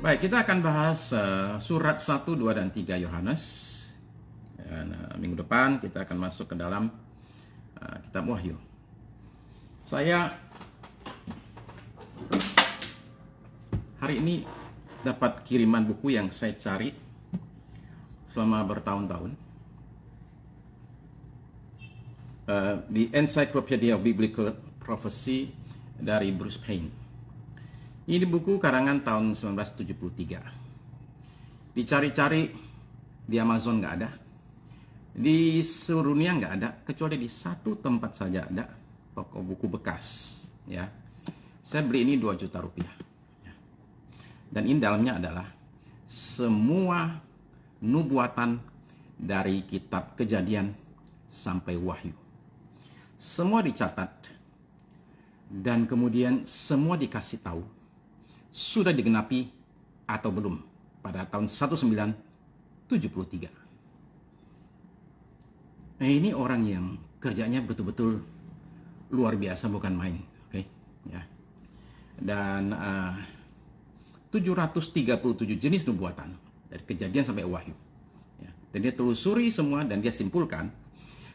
Baik, kita akan bahas surat 1, 2, dan 3 Yohanes. Dan, minggu depan kita akan masuk ke dalam kitab Wahyu. Saya hari ini dapat kiriman buku yang saya cari selama bertahun-tahun. The Encyclopedia of Biblical Prophecy dari Bruce Payne. Ini buku karangan tahun 1973. Dicari-cari di Amazon nggak ada, di seluruh dunia nggak ada, kecuali di satu tempat saja ada, toko buku bekas. Ya, saya beli ini 2 juta rupiah. Dan ini dalamnya adalah semua nubuatan dari kitab Kejadian sampai Wahyu. Semua dicatat dan kemudian semua dikasih tahu sudah digenapi atau belum pada tahun 1973. Nah, ini orang yang kerjanya betul-betul luar biasa, bukan main, oke? Ya. Dan 737 jenis nubuatan dari Kejadian sampai Wahyu. Ya. Dan dia telusuri semua dan dia simpulkan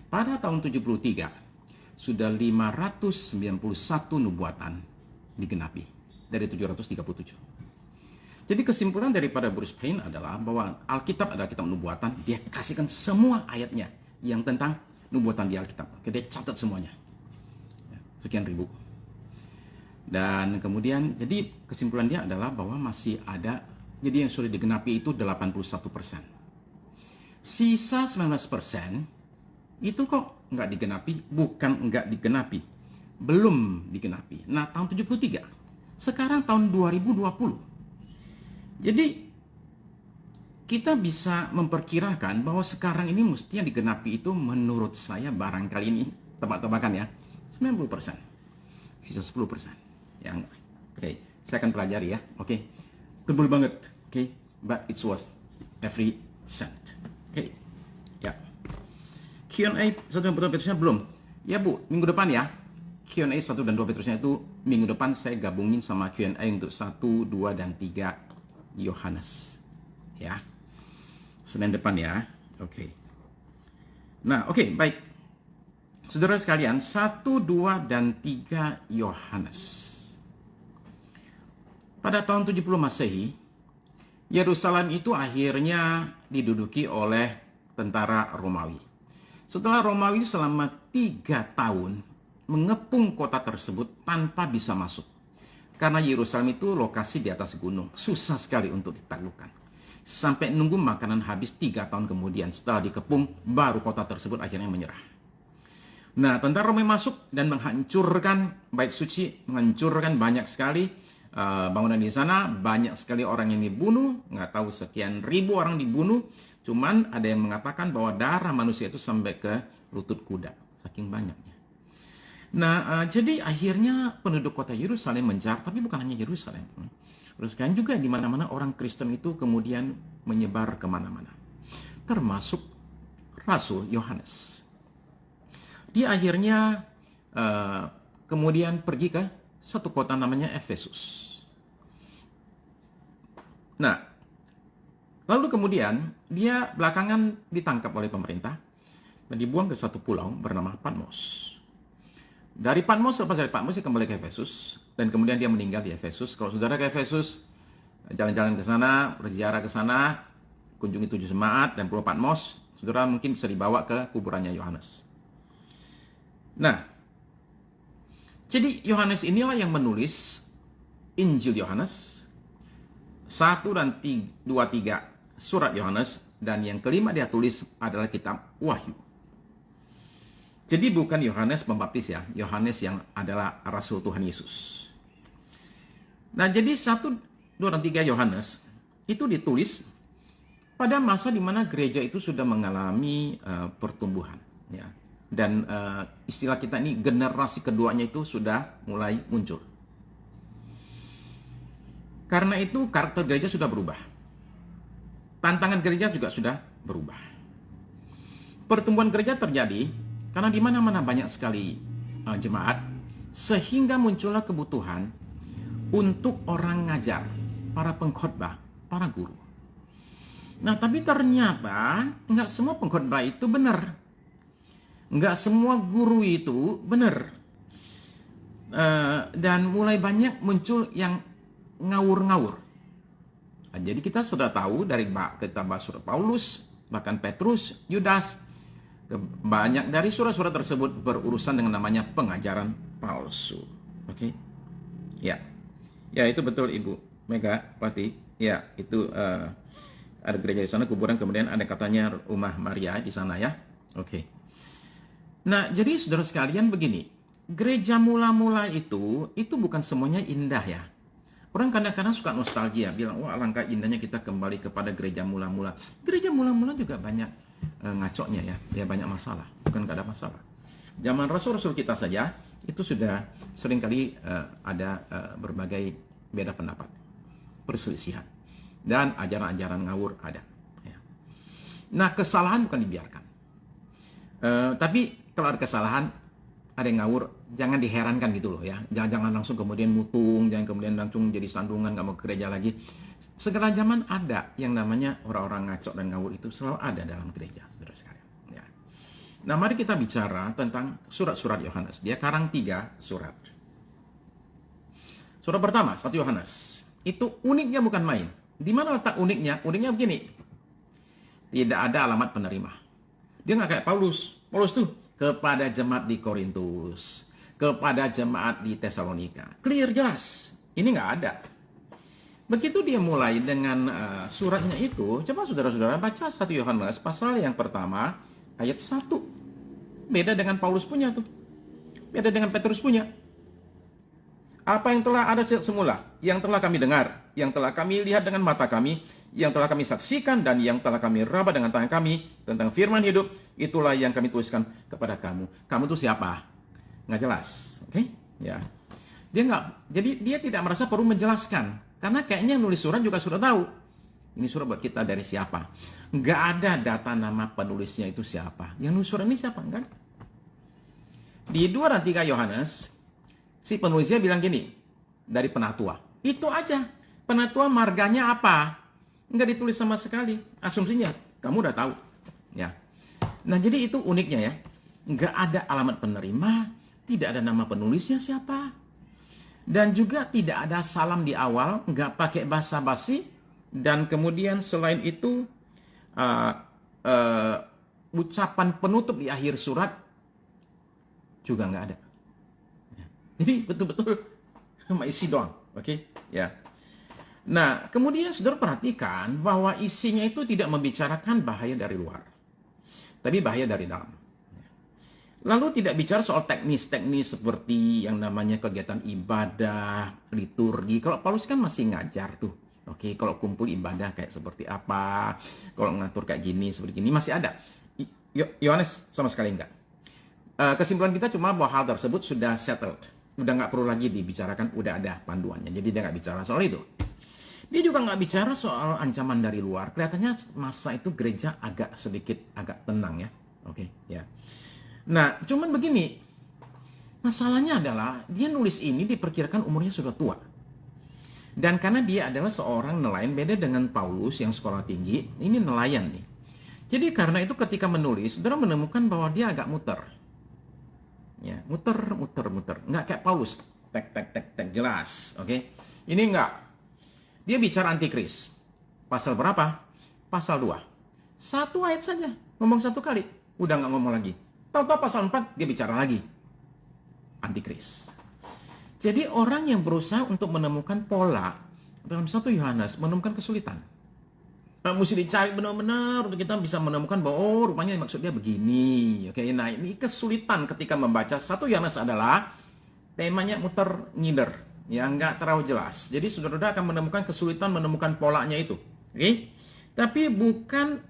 pada tahun 73 sudah 591 nubuatan digenapi dari 737. Jadi kesimpulan daripada Bruce Payne adalah bahwa Alkitab adalah kitab nubuatan. Dia kasihkan semua ayatnya yang tentang nubuatan di Alkitab. Oke, dia catat semuanya. Sekian ribu. Dan kemudian, jadi kesimpulan dia adalah bahwa masih ada, jadi yang sudah digenapi itu 81%. Sisa 19% itu kok nggak digenapi, bukan nggak digenapi, belum digenapi. Nah, tahun 73. Sekarang tahun 2020. Jadi kita bisa memperkirakan bahwa sekarang ini mestinya digenapi itu menurut saya barangkali ini tebak-tebakan ya 90%. Sisa 10%. Yang oke, saya akan pelajari ya. Oke. Tebal banget. Oke, but it's worth every cent. Oke. Ya. Q&A 1 dan 2 Petrusnya belum. Ya Bu, minggu depan ya. Q&A 1 dan 2 Petrusnya itu minggu depan saya gabungin sama Q&A untuk 1, 2, dan 3 Yohanes. Ya. Senin depan ya. Oke. Nah, oke, baik. Saudara sekalian, 1, 2, dan 3 Yohanes. Pada tahun 70 Masehi, Yerusalem itu akhirnya diduduki oleh tentara Romawi. Setelah Romawi selama 3 tahun mengepung kota tersebut tanpa bisa masuk. Karena Yerusalem itu lokasi di atas gunung, susah sekali untuk ditaklukkan. Sampai nunggu makanan habis 3 tahun kemudian, setelah dikepung, baru kota tersebut akhirnya menyerah. Nah, tentara Romawi masuk dan menghancurkan bait suci, menghancurkan banyak sekali bangunan di sana, banyak sekali orang yang dibunuh, nggak tahu sekian ribu orang dibunuh, cuman ada yang mengatakan bahwa darah manusia itu sampai ke lutut kuda, saking banyaknya. Nah, jadi akhirnya penduduk kota Yerusalem mencar, tapi bukan hanya Yerusalem. Terus kan juga di mana-mana orang Kristen itu kemudian menyebar kemana-mana. Termasuk Rasul Yohanes. Dia akhirnya kemudian pergi ke satu kota namanya Efesus. Nah, lalu kemudian dia belakangan ditangkap oleh pemerintah dan dibuang ke satu pulau bernama Patmos. Dari Patmos, lepas dari Patmos dia kembali ke Efesus dan kemudian dia meninggal di Efesus. Kalau saudara ke Efesus, jalan-jalan ke sana, berziarah ke sana, kunjungi 7 jemaat dan Pulau Patmos, saudara mungkin bisa dibawa ke kuburannya Yohanes. Nah, jadi Yohanes inilah yang menulis Injil Yohanes, 1 dan 2, 3 surat Yohanes, dan yang kelima dia tulis adalah kitab Wahyu. Jadi bukan Yohanes Pembaptis ya, Yohanes yang adalah Rasul Tuhan Yesus. Nah, jadi 1, 2, dan 3 Yohanes itu ditulis pada masa di mana gereja itu sudah mengalami pertumbuhan. Ya. Dan istilah kita ini generasi keduanya itu sudah mulai muncul. Karena itu karakter gereja sudah berubah. Tantangan gereja juga sudah berubah. Pertumbuhan gereja terjadi karena di mana-mana banyak sekali jemaat, sehingga muncullah kebutuhan untuk orang ngajar, para pengkhotbah, para guru. Nah, tapi ternyata nggak semua pengkhotbah itu benar. Nggak semua guru itu benar. Dan mulai banyak muncul yang ngawur-ngawur. Nah, jadi kita sudah tahu dari kitab surat Paulus, bahkan Petrus, Yudas, banyak dari surat-surat tersebut berurusan dengan namanya pengajaran palsu. Oke? Ya. Ya, itu betul Ibu Megawati. Ya, itu ada gereja di sana, kuburan, kemudian ada katanya rumah Maria di sana ya. Oke. Nah, jadi saudara sekalian begini, gereja mula-mula itu bukan semuanya indah ya. Orang kadang-kadang suka nostalgia, bilang, wah alangkah indahnya kita kembali kepada gereja mula-mula. Gereja mula-mula juga banyak ngacoknya ya banyak masalah, bukan gak ada masalah. Zaman rasul-rasul kita saja, itu sudah seringkali ada berbagai beda pendapat, perselisihan, dan ajaran-ajaran ngawur ada. Ya. Nah, kesalahan bukan dibiarkan. Tapi kalau ada kesalahan, ada yang ngawur, jangan diherankan gitu loh ya. Jangan langsung kemudian mutung, jangan kemudian langsung jadi sandungan, gak mau ke gereja lagi. Segala zaman ada yang namanya orang-orang ngacok dan ngawur, itu selalu ada dalam gereja, saudara sekalian. Ya. Nah, mari kita bicara tentang surat-surat Yohanes. Dia karang 3 surat. Surat pertama, 1 Yohanes. Itu uniknya bukan main. Di mana letak uniknya? Uniknya begini. Tidak ada alamat penerima. Dia nggak kayak Paulus. Paulus tuh kepada jemaat di Korintus, kepada jemaat di Tesalonika. Clear, jelas. Ini nggak ada. Begitu dia mulai dengan suratnya itu, coba saudara-saudara baca 1 Yohanes pasal yang pertama ayat 1. Beda dengan Paulus punya tuh. Beda dengan Petrus punya. Apa yang telah ada semula, yang telah kami dengar, yang telah kami lihat dengan mata kami, yang telah kami saksikan dan yang telah kami raba dengan tangan kami tentang firman hidup, itulah yang kami tuliskan kepada kamu. Kamu tuh siapa? Nggak jelas. Oke? Ya. Jadi dia tidak merasa perlu menjelaskan. Karena kayaknya yang nulis surat juga sudah tahu. Ini surat buat kita dari siapa. Nggak ada data nama penulisnya itu siapa. Yang nulis surat ini siapa? Enggak. Di 2 dan 3 Yohanes, si penulisnya bilang gini, dari penatua. Itu aja. Penatua marganya apa? Nggak ditulis sama sekali. Asumsinya, kamu udah tahu. Ya. Nah, jadi itu uniknya ya. Nggak ada alamat penerima, tidak ada nama penulisnya siapa. Dan juga tidak ada salam di awal, nggak pakai basa-basi. Dan kemudian selain itu, ucapan penutup di akhir surat juga nggak ada. Jadi betul-betul cuma isi doang. Oke? Ya. Nah, kemudian saudara perhatikan bahwa isinya itu tidak membicarakan bahaya dari luar, tapi bahaya dari dalam. Lalu tidak bicara soal teknis-teknis seperti yang namanya kegiatan ibadah, liturgi. Kalau Paulus kan masih ngajar tuh. Oke, kalau kumpul ibadah kayak seperti apa, kalau ngatur kayak gini, seperti gini, masih ada. Yohanes sama sekali enggak. Kesimpulan kita cuma bahwa hal tersebut sudah settled. Udah nggak perlu lagi dibicarakan, udah ada panduannya. Jadi dia nggak bicara soal itu. Dia juga nggak bicara soal ancaman dari luar. Kelihatannya masa itu gereja agak tenang ya. Oke, ya. Nah, cuman begini, masalahnya adalah dia nulis ini diperkirakan umurnya sudah tua. Dan karena dia adalah seorang nelayan, beda dengan Paulus yang sekolah tinggi, ini nelayan nih. Jadi karena itu ketika menulis, saudara menemukan bahwa dia agak muter. Ya, muter. Nggak kayak Paulus, tek, jelas. Oke, ini nggak. Dia bicara antikris. Pasal berapa? Pasal 2. 1 ayat saja, ngomong 1 kali, udah nggak ngomong lagi. Tahu-tahu pasal 4 dia bicara lagi. Antikris. Jadi orang yang berusaha untuk menemukan pola dalam 1 Yohanes menemukan kesulitan. Mesti dicari benar-benar untuk kita bisa menemukan bahwa oh rupanya maksudnya begini. Oke, nah ini kesulitan ketika membaca 1 Yohanes adalah temanya muter ngider, yang nggak terlalu jelas. Jadi saudara-saudara akan menemukan kesulitan menemukan polanya itu. Oke? Tapi bukan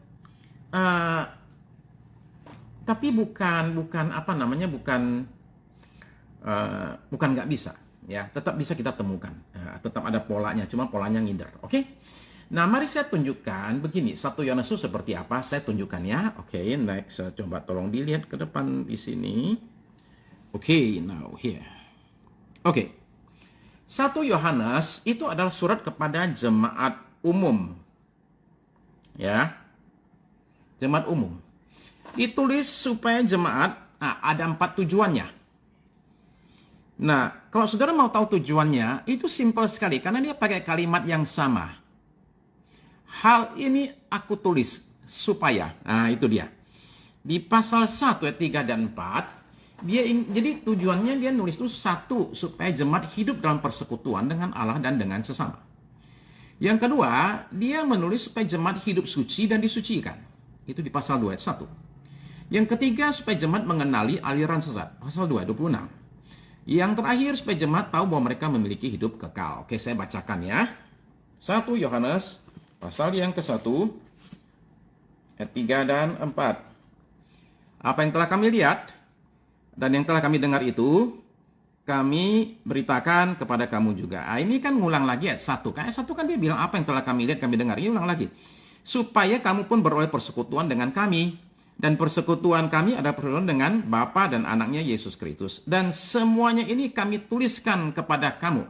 bukan nggak bisa ya, tetap bisa kita temukan, tetap ada polanya, cuma polanya ngider. Oke? Nah, mari saya tunjukkan begini, 1 Yohanes itu seperti apa, saya tunjukkan ya. Oke, next, coba tolong dilihat ke depan di sini. Oke, now here. Oke, 1 Yohanes itu adalah surat kepada jemaat umum. Ya. Jemaat umum. Ditulis supaya jemaat, ada 4 tujuannya. Nah, kalau saudara mau tahu tujuannya, itu simpel sekali karena dia pakai kalimat yang sama. Hal ini aku tulis supaya. Nah, itu dia. Di pasal 1 ayat 3 dan 4, jadi tujuannya dia nulis itu 1, supaya jemaat hidup dalam persekutuan dengan Allah dan dengan sesama. Yang kedua, dia menulis supaya jemaat hidup suci dan disucikan. Itu di pasal 2 ayat 1. Yang ketiga, supaya jemaat mengenali aliran sesat. Pasal 2 ayat 26. Yang terakhir, supaya jemaat tahu bahwa mereka memiliki hidup kekal. Oke, saya bacakan ya. 1 Yohanes, pasal yang ke-1, ayat 3 dan 4. Apa yang telah kami lihat dan yang telah kami dengar itu, kami beritakan kepada kamu juga. Ini kan ngulang lagi ayat 1. Ayat 1 kan dia bilang apa yang telah kami lihat, kami dengar. Ini ulang lagi. Supaya kamu pun beroleh persekutuan dengan kami. Dan persekutuan kami ada persekutuan dengan Bapa dan anaknya Yesus Kristus. Dan semuanya ini kami tuliskan kepada kamu.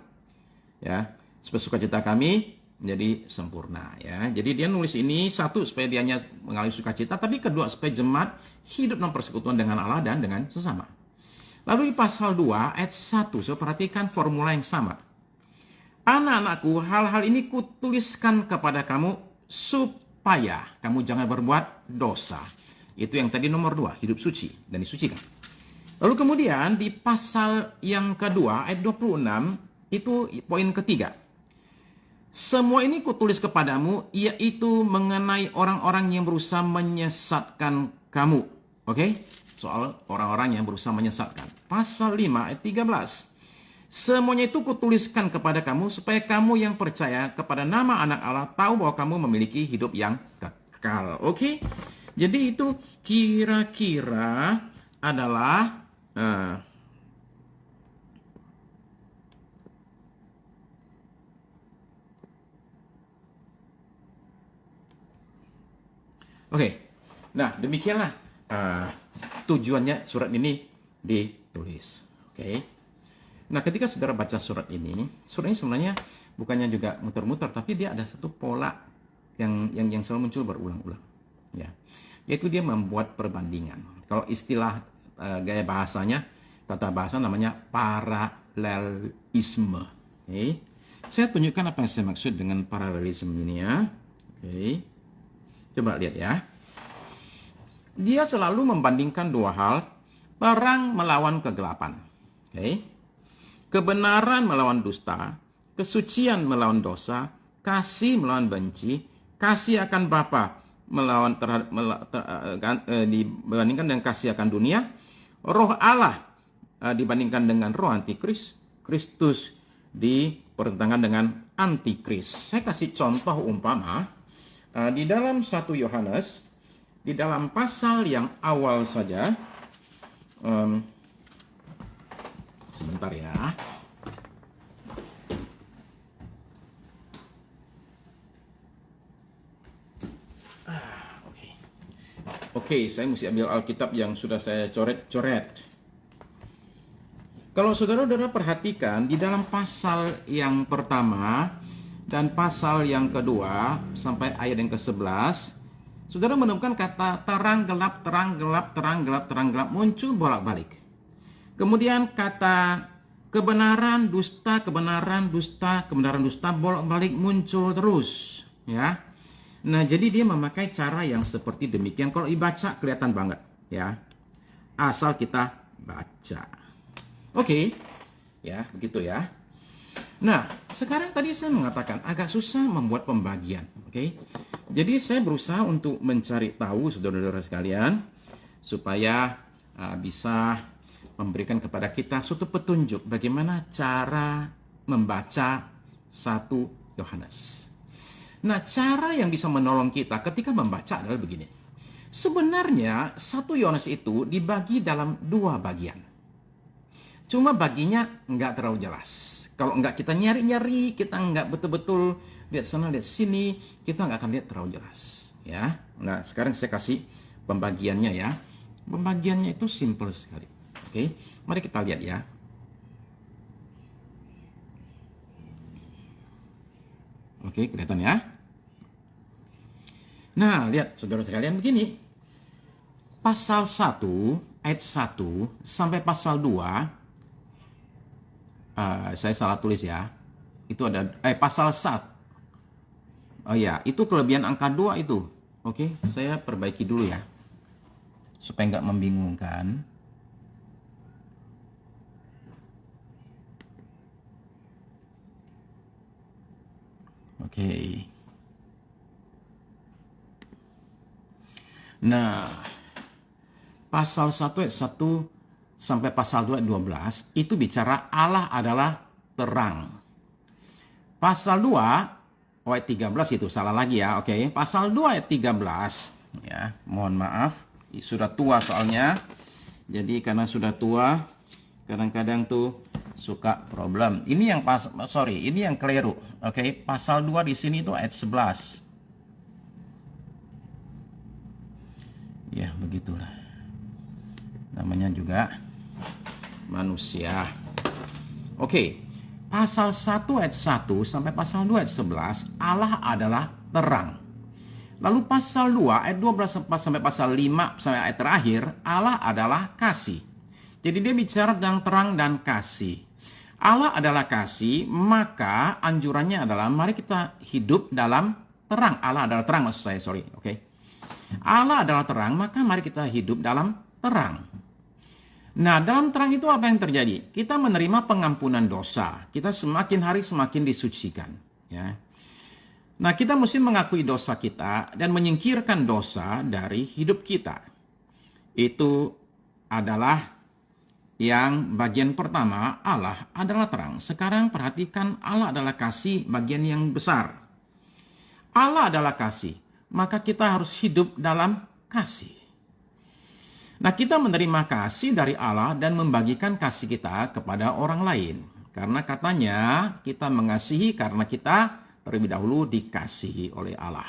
Ya, supaya sukacita kami menjadi sempurna. Ya, jadi dia nulis ini 1 supaya dia hanya mengalami sukacita, tapi kedua supaya jemaat hidup dalam persekutuan dengan Allah dan dengan sesama. Lalu di pasal 2 ayat 1, saya perhatikan formula yang sama. Anak-anakku, hal-hal ini kutuliskan kepada kamu supaya kamu jangan berbuat dosa. Itu yang tadi nomor 2, hidup suci dan disucikan. Lalu kemudian di pasal yang kedua, ayat 26, itu poin ketiga. Semua ini kutulis kepadamu, yaitu mengenai orang-orang yang berusaha menyesatkan kamu. Oke? Soal orang-orang yang berusaha menyesatkan. Pasal 5, ayat 13. Semuanya itu kutuliskan kepada kamu, supaya kamu yang percaya kepada nama anak Allah tahu bahwa kamu memiliki hidup yang kekal. Oke? Jadi itu kira-kira adalah oke. Nah, demikianlah tujuannya surat ini ditulis. Oke. Nah, ketika saudara baca surat ini sebenarnya bukannya juga muter-muter, tapi dia ada satu pola yang selalu muncul berulang-ulang. Ya. Yaitu dia membuat perbandingan. Kalau istilah gaya bahasanya, tata bahasa namanya paralelisme. Oke. Saya tunjukkan apa yang saya maksud dengan paralelisme ini ya. Oke. Coba lihat ya. Dia selalu membandingkan dua hal, terang melawan kegelapan. Oke. Kebenaran melawan dusta, kesucian melawan dosa, kasih melawan benci, kasih akan Bapa melawan dibandingkan dengan kasih akan dunia, roh Allah dibandingkan dengan roh antikris, Kristus dipertentangkan dengan antikris. Saya kasih contoh umpama di dalam 1 Yohanes, di dalam pasal yang awal saja, sebentar ya. Oke, saya mesti ambil Alkitab yang sudah saya coret-coret. Kalau saudara-saudara perhatikan, di dalam pasal yang pertama dan pasal yang kedua sampai ayat yang ke-11, saudara menemukan kata terang gelap, terang gelap, terang gelap, terang gelap muncul bolak-balik. Kemudian kata kebenaran, dusta, kebenaran, dusta, kebenaran, dusta bolak-balik muncul terus, ya. Nah, jadi dia memakai cara yang seperti demikian. Kalau dibaca kelihatan banget, ya. Asal kita baca. Oke. Ya, begitu ya. Nah, sekarang tadi saya mengatakan agak susah membuat pembagian, oke. Jadi saya berusaha untuk mencari tahu saudara-saudara sekalian supaya bisa memberikan kepada kita suatu petunjuk bagaimana cara membaca 1 Yohanes. Nah, cara yang bisa menolong kita ketika membaca adalah begini. Sebenarnya 1 Yohanes itu dibagi dalam 2 bagian. Cuma baginya nggak terlalu jelas. Kalau nggak kita nyari-nyari, kita nggak betul-betul lihat sana, lihat sini, kita nggak akan lihat terlalu jelas. Ya. Nah, sekarang saya kasih pembagiannya ya. Pembagiannya itu simple sekali. Oke, mari kita lihat ya. Oke, kelihatan ya? Nah, lihat saudara sekalian begini. Pasal 1, ayat 1 sampai pasal 2, saya salah tulis ya. Itu ada, pasal 1. Oh ya, itu kelebihan angka 2 itu. Oke, saya perbaiki dulu ya. Supaya nggak membingungkan. Oke. Nah, pasal 1 ayat 1 sampai pasal 2 ayat 12 itu bicara Allah adalah terang. Pasal 2 ayat 13 itu salah lagi ya. Oke, pasal 2 ayat 13 ya, mohon maaf, sudah tua soalnya. Jadi karena sudah tua kadang-kadang tuh suka problem. Ini yang ini yang keliru. Oke, pasal 2 di sini tuh ayat 11. Ya, begitulah. Namanya juga manusia. Oke, pasal 1 ayat 1 sampai pasal 2 ayat 11, Allah adalah terang. Lalu pasal 2 ayat 12 sampai pasal 5 sampai ayat terakhir, Allah adalah kasih. Jadi dia bicara tentang terang dan kasih. Allah adalah kasih, maka anjurannya adalah mari kita hidup dalam terang. Allah adalah terang maksud saya, oke. Allah adalah terang, maka mari kita hidup dalam terang. Nah, dalam terang itu apa yang terjadi? Kita menerima pengampunan dosa. Kita semakin hari semakin disucikan. Ya. Nah, kita mesti mengakui dosa kita dan menyingkirkan dosa dari hidup kita. Itu adalah yang bagian pertama, Allah adalah terang. Sekarang perhatikan, Allah adalah kasih, bagian yang besar. Allah adalah kasih, maka kita harus hidup dalam kasih. Nah, kita menerima kasih dari Allah dan membagikan kasih kita kepada orang lain. Karena katanya kita mengasihi karena kita terlebih dahulu dikasihi oleh Allah.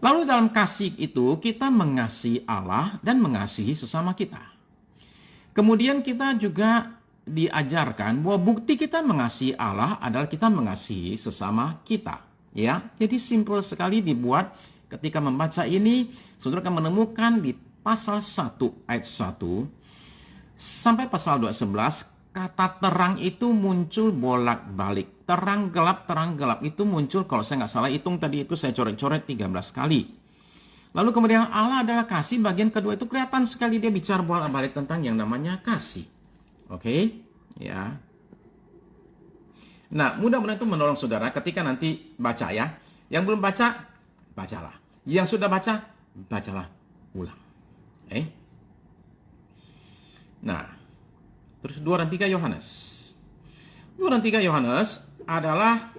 Lalu dalam kasih itu kita mengasihi Allah dan mengasihi sesama kita. Kemudian kita juga diajarkan bahwa bukti kita mengasihi Allah adalah kita mengasihi sesama kita. Ya, jadi simpel sekali dibuat. Ketika membaca ini, saudara akan menemukan di pasal 1 ayat 1 sampai pasal 2 ayat 11, kata terang itu muncul bolak-balik. Terang gelap itu muncul, kalau saya nggak salah hitung tadi itu saya coret-coret 13 kali. Lalu kemudian Allah adalah kasih, bagian kedua itu kelihatan sekali dia bicara bolak-balik tentang yang namanya kasih. Oke, ya. Nah, mudah-mudahan itu menolong saudara ketika nanti baca ya. Yang belum baca, bacalah. Yang sudah baca, bacalah ulang. Nah, terus 2 dan 3 Yohanes. 2 dan 3 Yohanes adalah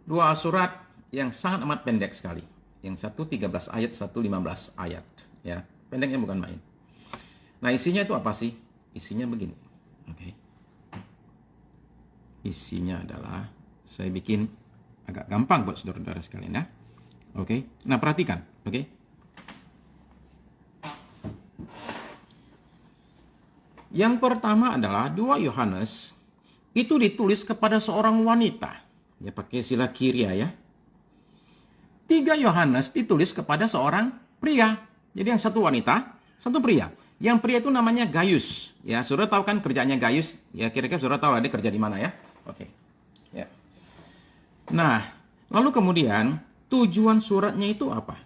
dua surat yang sangat amat pendek sekali. Yang satu 13 ayat, satu 15 ayat. Ya, pendeknya bukan main. Nah, isinya itu apa sih? Isinya begini. Oke. Isinya adalah, saya bikin agak gampang buat saudara-saudara sekalian ya. Oke. Nah, perhatikan. Oke. Yang pertama adalah 2 Yohanes itu ditulis kepada seorang wanita. Ya, pakai sila kiria ya. 3 Yohanes ditulis kepada seorang pria. Jadi yang satu wanita, satu pria. Yang pria itu namanya Gaius. Ya, saudara tahu kan kerjanya Gaius? Ya, kira-kira saudara tahu dia kerja di mana ya? Oke. Ya. Nah, lalu kemudian tujuan suratnya itu apa?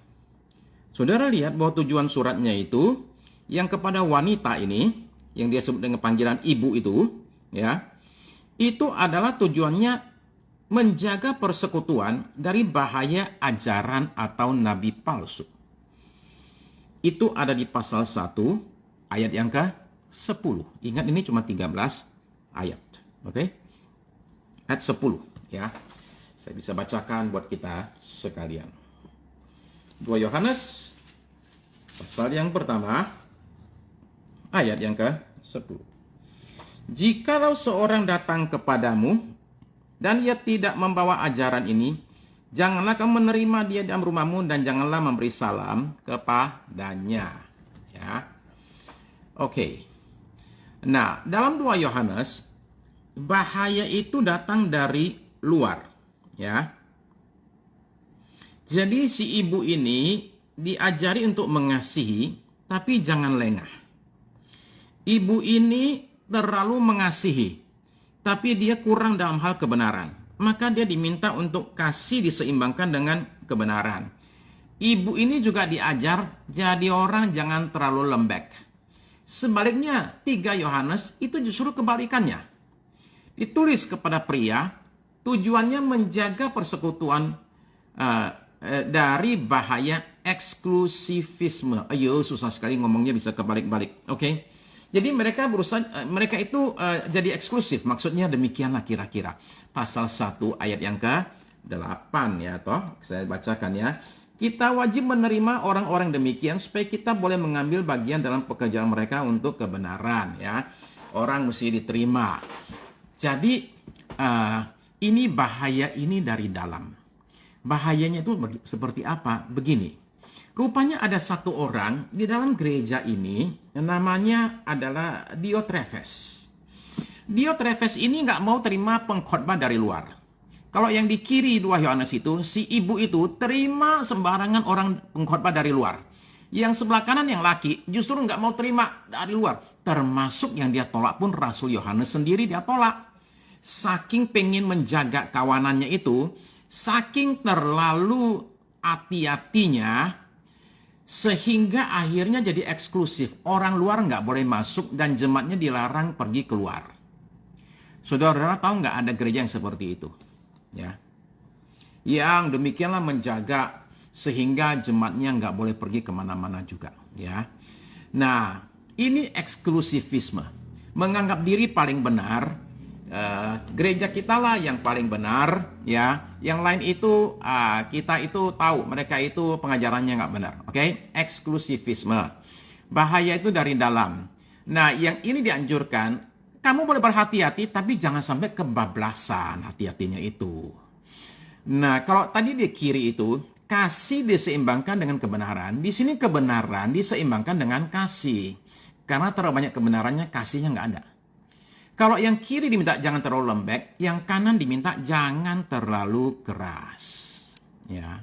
Saudara lihat bahwa tujuan suratnya itu yang kepada wanita ini, yang dia sebut dengan panggilan ibu itu, ya. Itu adalah tujuannya menjaga persekutuan dari bahaya ajaran atau nabi palsu. Itu ada di pasal 1 ayat yang ke-10. Ingat ini cuma 13 ayat. Oke? Ayat 10 ya. Saya bisa bacakan buat kita sekalian. 2 Yohanes pasal yang pertama ayat yang ke-10. Jikalau seorang datang kepadamu dan ia tidak membawa ajaran ini, janganlah kamu menerima dia dalam rumahmu dan janganlah memberi salam kepadanya. Ya. Oke. Nah, dalam 2 Yohanes, bahaya itu datang dari luar. Ya. Jadi si ibu ini diajari untuk mengasihi, tapi jangan lengah. Ibu ini terlalu mengasihi, tapi dia kurang dalam hal kebenaran. Maka dia diminta untuk kasih diseimbangkan dengan kebenaran. Ibu ini juga diajar jadi orang jangan terlalu lembek. Sebaliknya 3 Yohanes itu justru kebalikannya. Ditulis kepada pria, tujuannya menjaga persekutuan dari bahaya eksklusivisme. Ayo, susah sekali ngomongnya bisa kebalik-balik. Oke. Jadi mereka berusaha, mereka itu jadi eksklusif. Maksudnya demikianlah kira-kira. Pasal 1 ayat yang ke-8 ya toh. Saya bacakan ya. Kita wajib menerima orang-orang demikian supaya kita boleh mengambil bagian dalam pekerjaan mereka untuk kebenaran ya. Orang mesti diterima. Jadi ini bahaya ini dari dalam. Bahayanya itu seperti apa? Begini. Rupanya ada satu orang di dalam gereja ini, namanya adalah Diotrefes. Diotrefes ini nggak mau terima pengkhotbah dari luar. Kalau yang di kiri 2 Yohanes itu, si ibu itu terima sembarangan orang pengkhotbah dari luar. Yang sebelah kanan yang laki justru nggak mau terima dari luar. Termasuk yang dia tolak pun Rasul Yohanes sendiri dia tolak. Saking pengen menjaga kawanannya itu, saking terlalu hati-hatinya, sehingga akhirnya jadi eksklusif. Orang luar nggak boleh masuk dan jemaatnya dilarang pergi keluar. Saudara tahu nggak ada gereja yang seperti itu? Ya. Yang demikianlah menjaga sehingga jemaatnya nggak boleh pergi kemana-mana juga. Ya. Nah, ini eksklusivisme. Menganggap diri paling benar. Gereja kita lah yang paling benar, ya. Yang lain itu kita itu tahu mereka itu pengajarannya nggak benar, oke? Eksklusivisme, bahaya itu dari dalam. Nah, yang ini dianjurkan, kamu boleh berhati-hati, tapi jangan sampai kebablasan hati-hatinya itu. Nah, kalau tadi di kiri itu kasih diseimbangkan dengan kebenaran, di sini kebenaran diseimbangkan dengan kasih, karena terlalu banyak kebenarannya, kasihnya nggak ada. Kalau yang kiri diminta jangan terlalu lembek, yang kanan diminta jangan terlalu keras. Ya.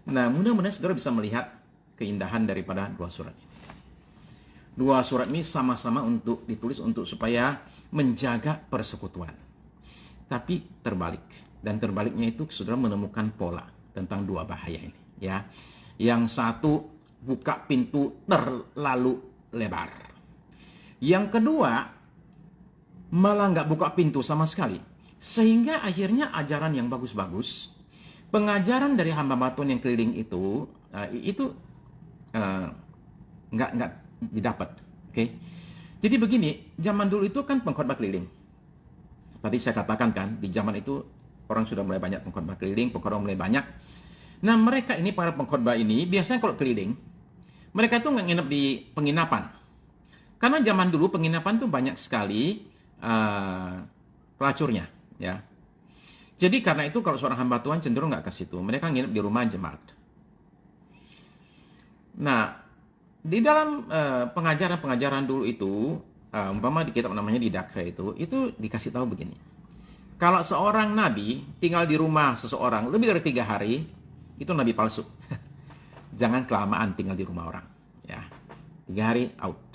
Nah, mudah-mudahan saudara bisa melihat keindahan daripada 2 surat ini. 2 surat ini sama-sama untuk ditulis untuk supaya menjaga persekutuan. Tapi terbalik. Dan terbaliknya itu saudara menemukan pola tentang 2 bahaya ini. Ya. Yang satu, buka pintu terlalu lebar. Yang kedua, malah nggak buka pintu sama sekali. Sehingga akhirnya ajaran yang bagus-bagus, pengajaran dari hamba Tuhan yang keliling itu nggak didapat. Oke? Jadi begini, zaman dulu itu kan pengkhotbah keliling. Tadi saya katakan kan, di zaman itu orang sudah mulai banyak pengkhotbah keliling, pengkhotbah mulai banyak. Nah, mereka ini, para pengkhotbah ini, biasanya kalau keliling, mereka tuh nggak nginep di penginapan. Karena zaman dulu penginapan tuh banyak sekali pelacurnya, ya. Jadi karena itu kalau seorang hamba Tuhan cenderung nggak ke situ, mereka nginep di rumah jemaat. Nah, di dalam pengajaran-pengajaran dulu itu, umpama di kitab namanya Didakra itu dikasih tahu begini. Kalau seorang nabi tinggal di rumah seseorang lebih dari 3 hari, itu nabi palsu. Jangan kelamaan tinggal di rumah orang, ya. 3 hari out.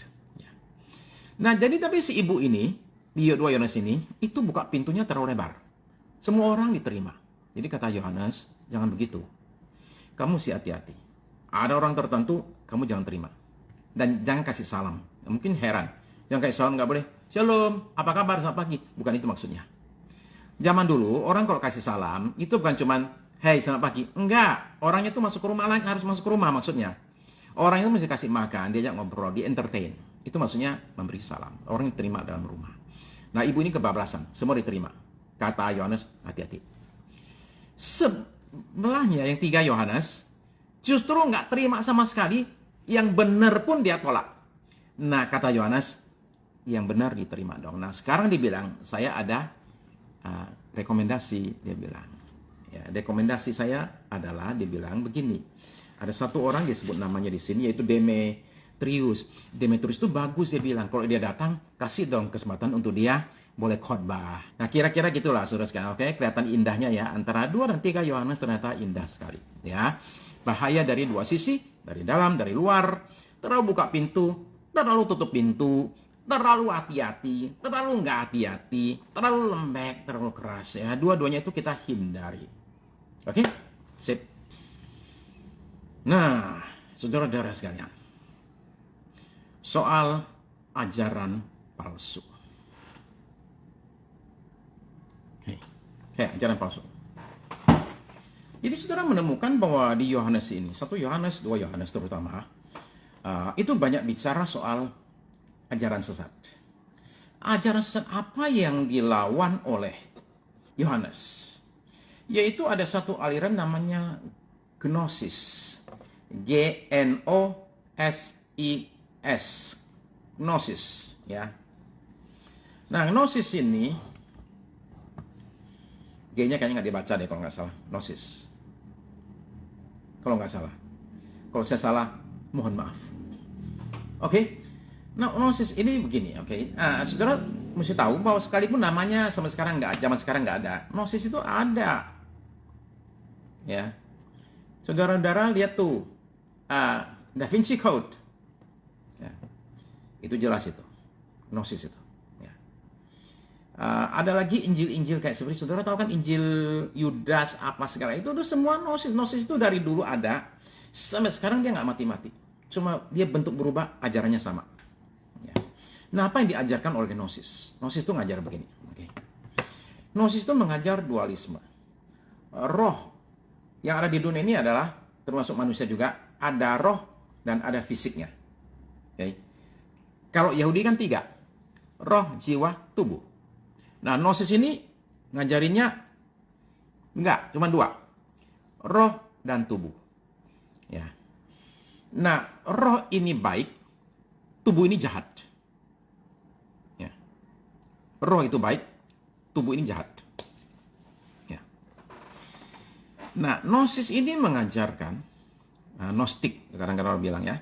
Nah, jadi tapi si ibu ini, di 2 Yohanes ini, itu buka pintunya terlalu lebar. Semua orang diterima. Jadi kata Yohanes, jangan begitu. Kamu sih hati-hati. Ada orang tertentu, kamu jangan terima. Dan jangan kasih salam. Mungkin heran. Yang kasih salam nggak boleh. Shalom, apa kabar, selamat pagi. Bukan itu maksudnya. Zaman dulu, orang kalau kasih salam, itu bukan cuman, hey, selamat pagi. Enggak. Orangnya itu masuk ke rumah lagi, harus masuk ke rumah maksudnya. Orang itu mesti kasih makan, diajak ngobrol, di entertain. Itu maksudnya memberi salam. Orang yang diterima dalam rumah. Nah, ibu ini kebablasan. Semua diterima. Kata Yohanes, hati-hati. Sebelahnya yang 3 Yohanes, justru nggak terima sama sekali. Yang benar pun dia tolak. Nah, kata Yohanes, yang benar diterima dong. Nah, sekarang dibilang, saya ada rekomendasi, dia bilang. Ya, rekomendasi saya adalah, dibilang begini. Ada satu orang disebut namanya di sini, yaitu Demetrius. Demetrius itu bagus, dia bilang. Kalau dia datang, kasih dong kesempatan untuk dia boleh khotbah. Nah, kira-kira gitulah, saudara sekalian. Oke, kelihatan indahnya ya. Antara 2 dan 3 Yohanes ternyata indah sekali. Ya, bahaya dari dua sisi, dari dalam, dari luar. Terlalu buka pintu, terlalu tutup pintu, terlalu hati-hati, terlalu nggak hati-hati, terlalu lembek, terlalu keras. Ya, dua-duanya itu kita hindari. Oke, sip. Nah, saudara-saudara sekalian, soal ajaran palsu. Ajaran palsu. Jadi saudara menemukan bahwa di Yohanes ini, 1 Yohanes, 2 Yohanes terutama, itu banyak bicara soal ajaran sesat. Ajaran sesat apa yang dilawan oleh Yohanes? Yaitu ada satu aliran namanya Gnosis. G-N-O-S-I-S. Gnosis, ya. Nah, Gnosis ini G-nya kayaknya nggak dibaca deh kalau nggak salah. Gnosis. Kalau nggak salah. Kalau saya salah, mohon maaf. Oke. Nah, Gnosis ini begini, oke. Saudara mesti tahu bahwa sekalipun namanya zaman sekarang nggak ada. Gnosis itu ada. Ya. Saudara-saudara lihat tuh. Da Vinci Code. Ya. Itu jelas itu. Gnosis itu. Ada lagi Injil-Injil kayak seperti saudara tahu kan Injil Yudas apa segala itu semua Gnosis. Gnosis itu dari dulu ada sampai sekarang dia nggak mati-mati. Cuma dia bentuk berubah, ajarannya sama. Ya. Nah, apa yang diajarkan oleh Gnosis? Gnosis itu ngajar begini. Okay. Gnosis itu mengajar dualisme. Roh yang ada di dunia ini adalah termasuk manusia juga, ada roh dan ada fisiknya. Okay. Kalau Yahudi kan 3, roh, jiwa, tubuh. Nah, Gnosis ini ngajarinnya enggak, cuma 2. Roh dan tubuh. Ya. Nah, roh ini baik, tubuh ini jahat. Ya. Roh itu baik, tubuh ini jahat. Ya. Nah, Gnosis ini mengajarkan, Gnostik, kadang-kadang orang bilang ya,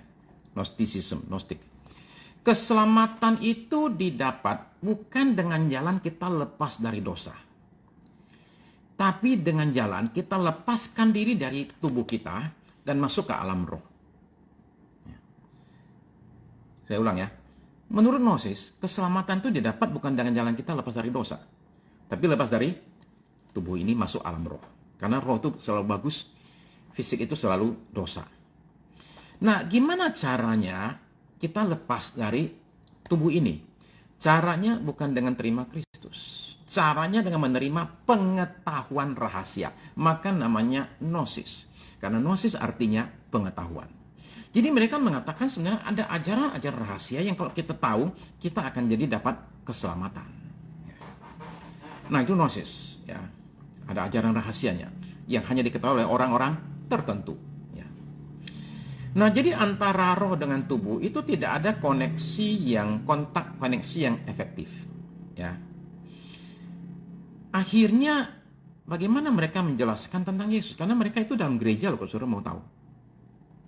Gnosticism, Gnostik. Keselamatan itu didapat bukan dengan jalan kita lepas dari dosa. Tapi dengan jalan kita lepaskan diri dari tubuh kita dan masuk ke alam roh. Saya ulang ya. Menurut Gnosis, keselamatan itu didapat bukan dengan jalan kita lepas dari dosa. Tapi lepas dari tubuh ini masuk alam roh. Karena roh itu selalu bagus, fisik itu selalu dosa. Nah, gimana caranya kita lepas dari tubuh ini? Caranya bukan dengan terima Kristus. Caranya dengan menerima pengetahuan rahasia. Maka namanya Gnosis. Karena Gnosis artinya pengetahuan. Jadi mereka mengatakan sebenarnya ada ajaran-ajaran rahasia yang kalau kita tahu, kita akan jadi dapat keselamatan. Nah, itu Gnosis. Ya. Ada ajaran rahasianya yang hanya diketahui oleh orang-orang tertentu. Nah, jadi antara roh dengan tubuh itu tidak ada koneksi yang efektif. Ya. Akhirnya bagaimana mereka menjelaskan tentang Yesus? Karena mereka itu dalam gereja loh, kalau saudara mau tahu.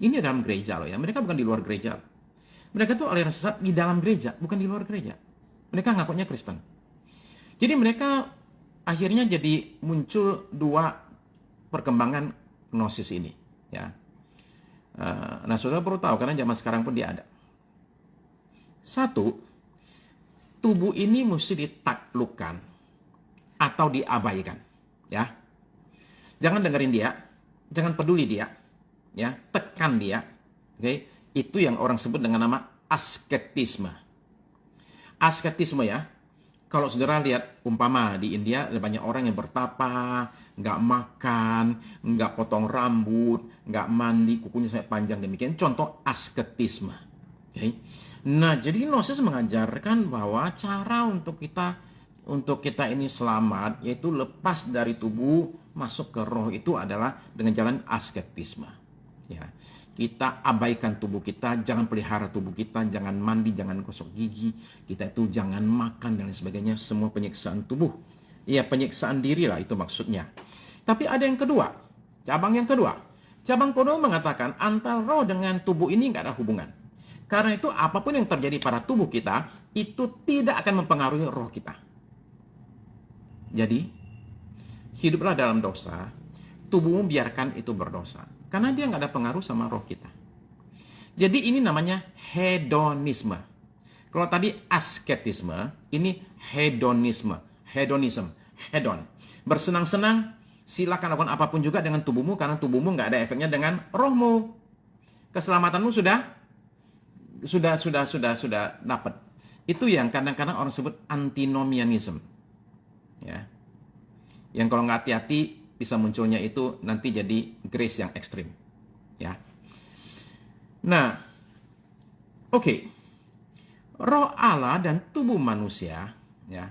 Ini dalam gereja loh ya. Mereka bukan di luar gereja. Mereka tuh aliran sesat di dalam gereja, bukan di luar gereja. Mereka ngakunya Kristen. Jadi mereka akhirnya jadi muncul 2 perkembangan Gnosis ini. Ya. Nah, saudara perlu tahu karena zaman sekarang pun dia ada. 1, tubuh ini mesti ditaklukkan atau diabaikan, ya. Jangan dengerin dia, jangan peduli dia, ya, tekan dia. Oke, itu yang orang sebut dengan nama asketisme. Asketisme ya. Kalau saudara lihat umpama di India ada banyak orang yang bertapa, nggak makan, nggak potong rambut, nggak mandi, kukunya sampai panjang demikian. Contoh asketisme. Okay. Nah, jadi Gnosis mengajarkan bahwa cara untuk kita ini selamat, yaitu lepas dari tubuh, masuk ke roh itu adalah dengan jalan asketisme. Ya. Kita abaikan tubuh kita, jangan pelihara tubuh kita, jangan mandi, jangan gosok gigi, kita itu jangan makan dan lain sebagainya, semua penyiksaan tubuh. Ya, penyiksaan diri lah itu maksudnya. Tapi ada yang kedua, cabang yang kedua. Cabang kedua mengatakan antara roh dengan tubuh ini nggak ada hubungan. Karena itu apapun yang terjadi pada tubuh kita, itu tidak akan mempengaruhi roh kita. Jadi, hiduplah dalam dosa, tubuhmu biarkan itu berdosa. Karena dia nggak ada pengaruh sama roh kita. Jadi ini namanya hedonisme. Kalau tadi asketisme, ini hedonisme. Hedon. Bersenang-senang, silakan lakukan apapun juga dengan tubuhmu, karena tubuhmu nggak ada efeknya dengan rohmu. Keselamatanmu sudah dapat. Itu yang kadang-kadang orang sebut antinomianism. Ya. Yang kalau nggak hati-hati bisa munculnya itu nanti jadi grace yang ekstrim. Ya. Nah, oke. Roh Allah dan tubuh manusia, ya,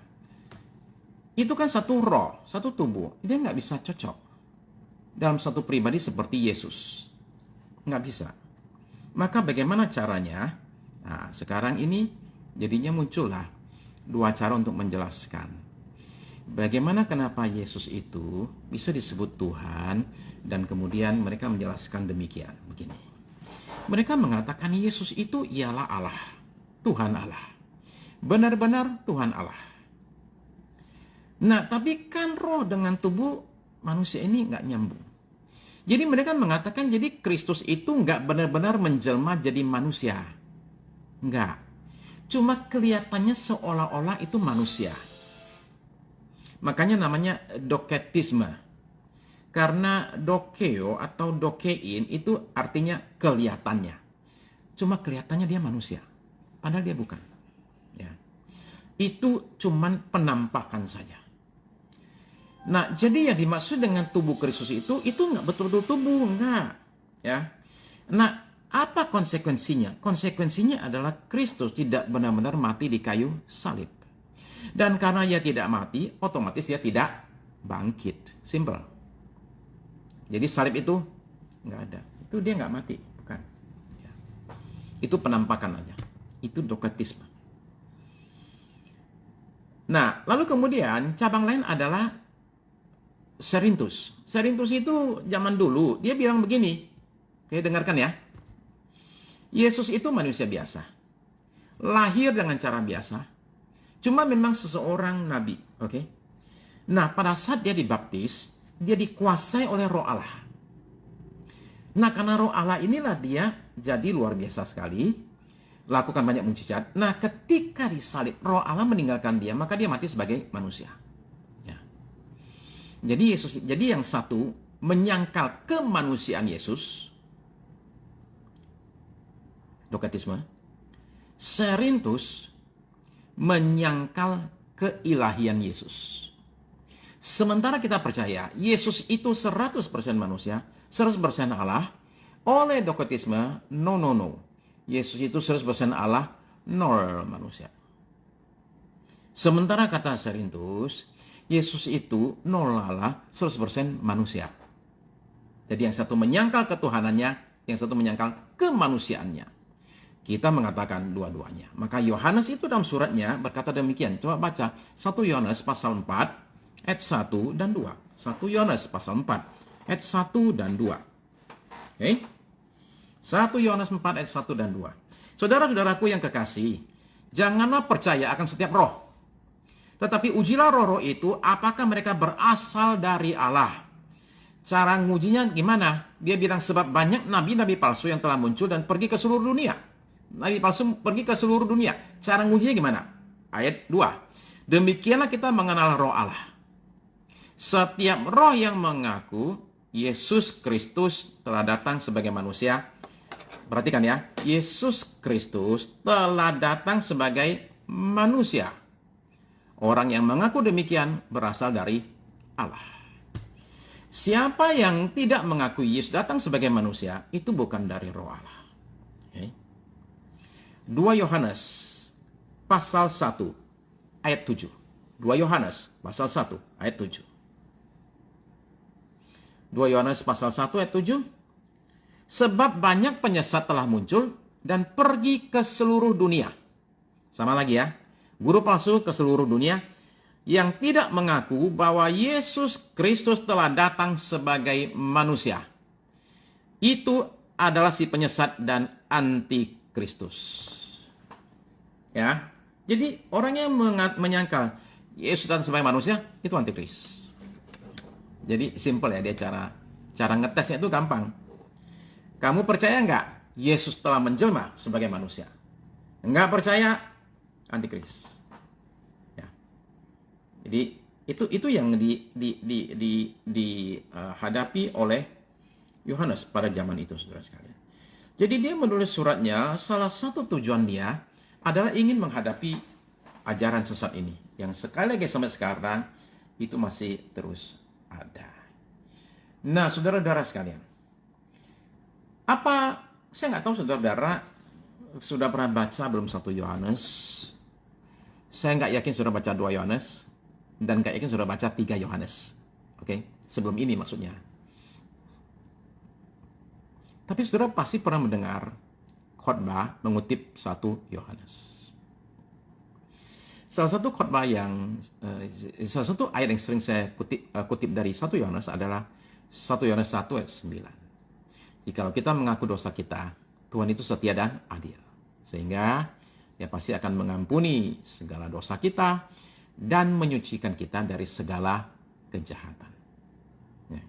itu kan satu roh, satu tubuh. Dia nggak bisa cocok dalam satu pribadi seperti Yesus. Nggak bisa. Maka bagaimana caranya? Nah, sekarang ini jadinya muncullah dua cara untuk menjelaskan. Bagaimana kenapa Yesus itu bisa disebut Tuhan, dan kemudian mereka menjelaskan demikian, begini. Mereka mengatakan Yesus itu ialah Allah, Tuhan Allah. Benar-benar Tuhan Allah. Nah, tapi kan roh dengan tubuh manusia ini nggak nyambung. Jadi mereka mengatakan jadi Kristus itu nggak benar-benar menjelma jadi manusia. Nggak. Cuma kelihatannya seolah-olah itu manusia. Makanya namanya doketisme. Karena dokeo atau dokein itu artinya kelihatannya. Cuma kelihatannya dia manusia. Padahal dia bukan. Ya. Itu cuman penampakan saja. Nah, jadi yang dimaksud dengan tubuh Kristus itu nggak betul-betul tubuh, enggak. Ya. Nah, apa konsekuensinya? Konsekuensinya adalah Kristus tidak benar-benar mati di kayu salib. Dan karena dia tidak mati, otomatis dia tidak bangkit. Simple. Jadi salib itu nggak ada. Itu dia nggak mati, bukan. Ya. Itu penampakan aja. Itu doketisme. Nah, lalu kemudian cabang lain adalah Serintus. Serintus itu zaman dulu, dia bilang begini. Oke, dengarkan ya. Yesus itu manusia biasa. Lahir dengan cara biasa. Cuma memang seseorang nabi. Oke. Nah, pada saat dia dibaptis, dia dikuasai oleh roh Allah. Nah, karena roh Allah inilah dia jadi luar biasa sekali. Lakukan banyak mukjizat. Nah, ketika disalib, roh Allah meninggalkan dia, maka dia mati sebagai manusia. Ya. Jadi yang satu menyangkal kemanusiaan Yesus, doketisme. Serintus menyangkal keilahian Yesus. Sementara kita percaya Yesus itu 100% manusia, 100% Allah. Oleh doketisme, no. Yesus itu 100% Allah, 0 manusia. Sementara kata Serintus, Yesus itu 0 Allah, 100% manusia. Jadi yang satu menyangkal ketuhanannya, yang satu menyangkal kemanusiaannya. Kita mengatakan dua-duanya. Maka Yohanes itu dalam suratnya berkata demikian. Coba baca 1 Yohanes pasal 4 ayat 1 dan 2. 1 Yohanes pasal 4 ayat 1 dan 2. Oke? 1 Yohanes 4 ayat 1 dan 2. Saudara-saudaraku yang kekasih, janganlah percaya akan setiap roh. Tetapi ujilah roh-roh itu apakah mereka berasal dari Allah. Cara ngujinya gimana? Dia bilang sebab banyak nabi-nabi palsu yang telah muncul dan pergi ke seluruh dunia. Nabi palsu pergi ke seluruh dunia. Cara ngujinya gimana? Ayat 2. Demikianlah kita mengenal roh Allah. Setiap roh yang mengaku Yesus Kristus telah datang sebagai manusia. Perhatikan ya. Yesus Kristus telah datang sebagai manusia. Orang yang mengaku demikian berasal dari Allah. Siapa yang tidak mengakui Yesus datang sebagai manusia, itu bukan dari roh Allah. Okay. 2 Yohanes pasal 1 ayat 7. 2 Yohanes pasal 1 ayat 7. 2 Yohanes pasal 1 ayat 7. Sebab banyak penyesat telah muncul dan pergi ke seluruh dunia. Sama lagi ya. Guru palsu ke seluruh dunia yang tidak mengaku bahwa Yesus Kristus telah datang sebagai manusia. Itu adalah si penyesat dan antikristus. Kristus. Ya. Jadi orang yang menyangkal Yesus dan sebagai manusia itu antikris. Jadi simple ya, dia cara ngetesnya itu gampang. Kamu percaya nggak Yesus telah menjelma sebagai manusia? Nggak percaya, antikris. Ya. Jadi itu yang dihadapi oleh Yohanes pada zaman itu, saudara sekalian. Jadi dia menulis suratnya, salah satu tujuan dia adalah ingin menghadapi ajaran sesat ini, yang sekali lagi sampai sekarang itu masih terus ada. Nah, saudara-saudara sekalian, saya nggak tahu saudara-saudara sudah pernah baca belum 1 Yohanes? Saya nggak yakin sudah baca 2 Yohanes, dan nggak yakin sudah baca 3 Yohanes. Oke, sebelum ini maksudnya. Tapi saudara pasti pernah mendengar khotbah mengutip 1 Yohanes. Salah satu ayat yang sering saya kutip dari 1 Yohanes adalah 1 Yohanes 1 ayat 9. Jikalau kita mengaku dosa kita, Tuhan itu setia dan adil, sehingga Dia pasti akan mengampuni segala dosa kita dan menyucikan kita dari segala kejahatan. Ya.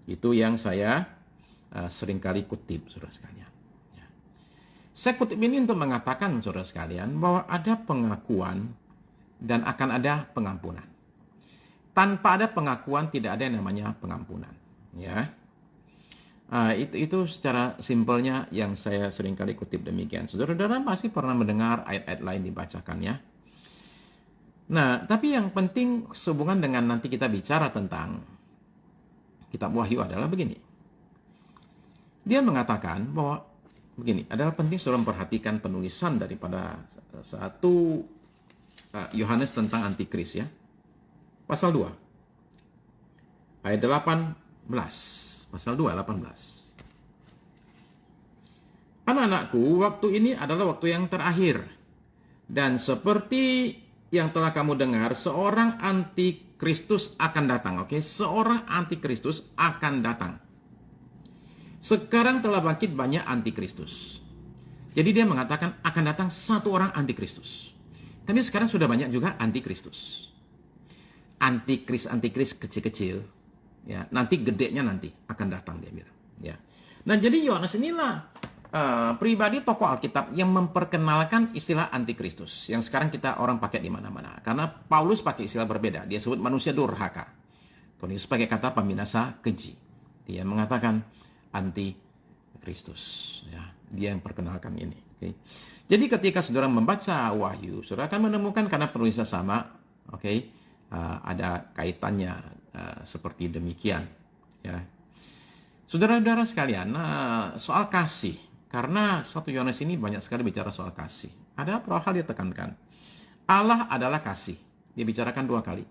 Itu yang saya seringkali kutip, saudara sekalian. Ya. Saya kutip ini untuk mengatakan, saudara sekalian, bahwa ada pengakuan dan akan ada pengampunan. Tanpa ada pengakuan tidak ada yang namanya pengampunan. Ya. Itu secara simpelnya yang saya seringkali kutip demikian. Saudara-saudara pasti pernah mendengar ayat-ayat lain dibacakan ya. Nah, tapi yang penting sehubungan dengan nanti kita bicara tentang kitab Wahyu adalah begini. Dia mengatakan bahwa begini, adalah penting saudara memperhatikan penulisan daripada 1 Yohanes tentang antikris ya. Pasal 2. Ayat 18. Pasal 2, 18. Anak-anakku, waktu ini adalah waktu yang terakhir. Dan seperti yang telah kamu dengar, seorang antikristus akan datang. Oke, seorang antikristus akan datang. Sekarang telah bangkit banyak antikristus. Jadi dia mengatakan akan datang satu orang antikristus. Tapi sekarang sudah banyak juga antikristus. Antikris kecil-kecil. Ya, nanti gedenya nanti akan datang dia bilang. Ya. Nah jadi Yohanes inilah pribadi tokoh Alkitab yang memperkenalkan istilah antikristus yang sekarang kita orang pakai di mana-mana. Karena Paulus pakai istilah berbeda. Dia sebut manusia durhaka. Tuhan Yesus pakai kata pembinasa keji. Dia mengatakan antikristus. Ya, dia yang perkenalkan ini. Okay. Jadi ketika saudara membaca Wahyu, saudara akan menemukan karena penulisnya sama. Okay, ada kaitannya seperti demikian. Ya. Saudara-saudara sekalian, soal kasih. Karena 1 Yohanes ini banyak sekali bicara soal kasih. Ada beberapa hal dia tekankan. Allah adalah kasih. Dia bicarakan 2 kali.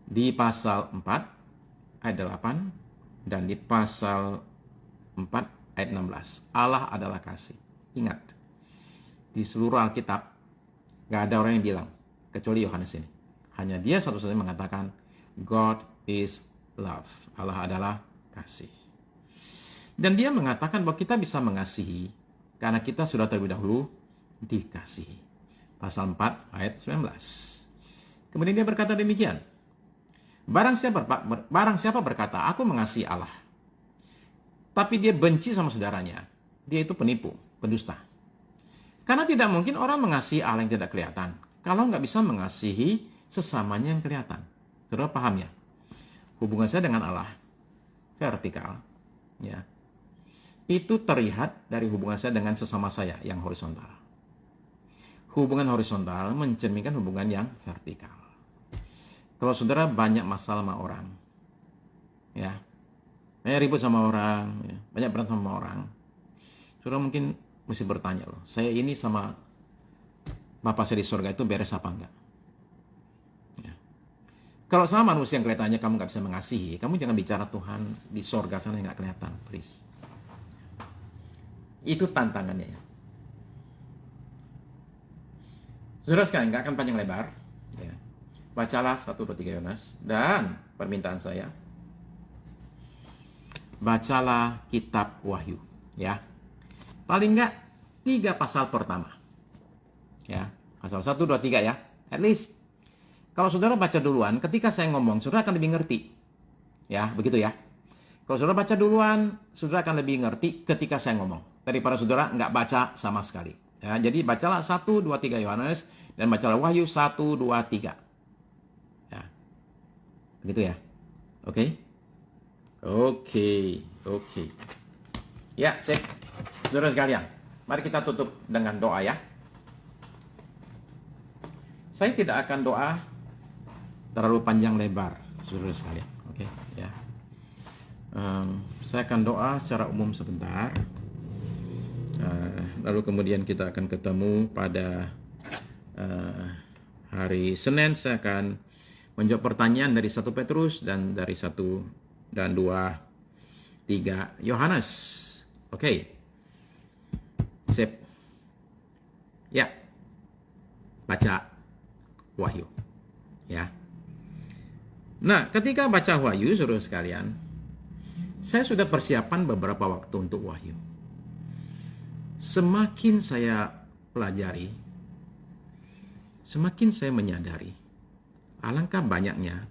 Di pasal 4 ayat 8 dan di pasal 4 ayat 16. Allah adalah kasih. Ingat, di seluruh Alkitab gak ada orang yang bilang kecuali Yohanes ini. Hanya dia satu-satunya mengatakan God is love. Allah adalah kasih. Dan dia mengatakan bahwa kita bisa mengasihi karena kita sudah terlebih dahulu dikasihi. Pasal 4 ayat 19. Kemudian dia berkata demikian. Barang siapa berkata, aku mengasihi Allah, tapi dia benci sama saudaranya, dia itu penipu, pendusta. Karena tidak mungkin orang mengasihi Allah yang tidak kelihatan kalau nggak bisa mengasihi sesamanya yang kelihatan. Saudara paham ya? Hubungan saya dengan Allah vertikal, ya, itu terlihat dari hubungan saya dengan sesama saya yang horizontal. Hubungan horizontal mencerminkan hubungan yang vertikal. Kalau saudara banyak masalah sama orang, ya, banyak ribut sama orang, ya, banyak berantem sama orang, saudara mungkin mesti bertanya loh, saya ini sama Bapak saya di surga itu beres apa enggak? Ya. Kalau sama manusia yang kelihatannya kamu nggak bisa mengasihi, kamu jangan bicara Tuhan di surga sana yang nggak kelihatan, please. Itu tantangannya ya. Saudara sekalian, nggak akan panjang lebar. Ya. Bacalah 1, 2, 3 Yohanes. Dan permintaan saya, bacalah kitab Wahyu. Ya. Paling enggak 3 pasal pertama. Ya, pasal 1, 2, 3 ya. At least. Kalau saudara baca duluan, ketika saya ngomong, saudara akan lebih ngerti. Ya, begitu ya. Kalau saudara baca duluan, saudara akan lebih ngerti ketika saya ngomong. Daripada saudara nggak baca sama sekali. Ya, jadi bacalah 1, 2, 3 Yohanes, dan bacalah Wahyu 1, 2, 3. Ya, begitu ya. Oke? Oke. Ya, sip. Saudara sekalian, mari kita tutup dengan doa ya. Saya tidak akan doa terlalu panjang lebar, saudara sekalian. Oke, ya. Saya akan doa secara umum sebentar. Lalu kemudian kita akan ketemu pada hari Senin. Saya akan menjawab pertanyaan dari 1 Petrus dan dari 1 dan 2, 3 Yohanes. Oke. Sip. Ya. Baca Wahyu. Ya. Nah, ketika baca Wahyu, saudara sekalian, saya sudah persiapan beberapa waktu untuk Wahyu. Semakin saya pelajari, semakin saya menyadari alangkah banyaknya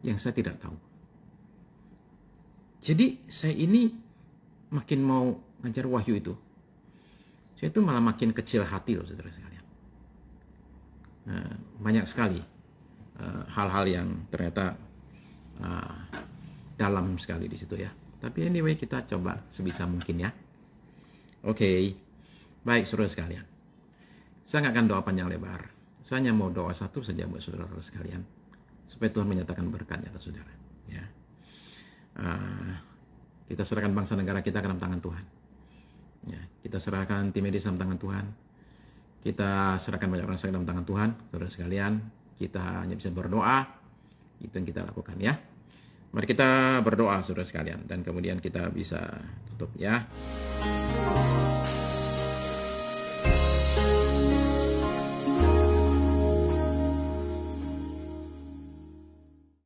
yang saya tidak tahu. Jadi saya ini makin mau ngajar Wahyu itu, saya itu malah makin kecil hati loh, saudara sekalian. Banyak sekali hal-hal yang ternyata dalam sekali di situ ya. Tapi anyway, kita coba sebisa mungkin ya. Oke. Baik, saudara sekalian. Saya nggak akan doa panjang lebar. Saya hanya mau doa satu saja buat saudara sekalian, supaya Tuhan menyatakan berkat atas saudara. Ya. Kita serahkan bangsa negara kita ke dalam tangan Tuhan. Ya, kita serahkan tim medis dalam tangan Tuhan. Kita serahkan banyak orang sakit dalam tangan Tuhan, saudara sekalian. Kita hanya bisa berdoa. Itu yang kita lakukan ya. Mari kita berdoa, saudara sekalian, dan kemudian kita bisa tutup ya.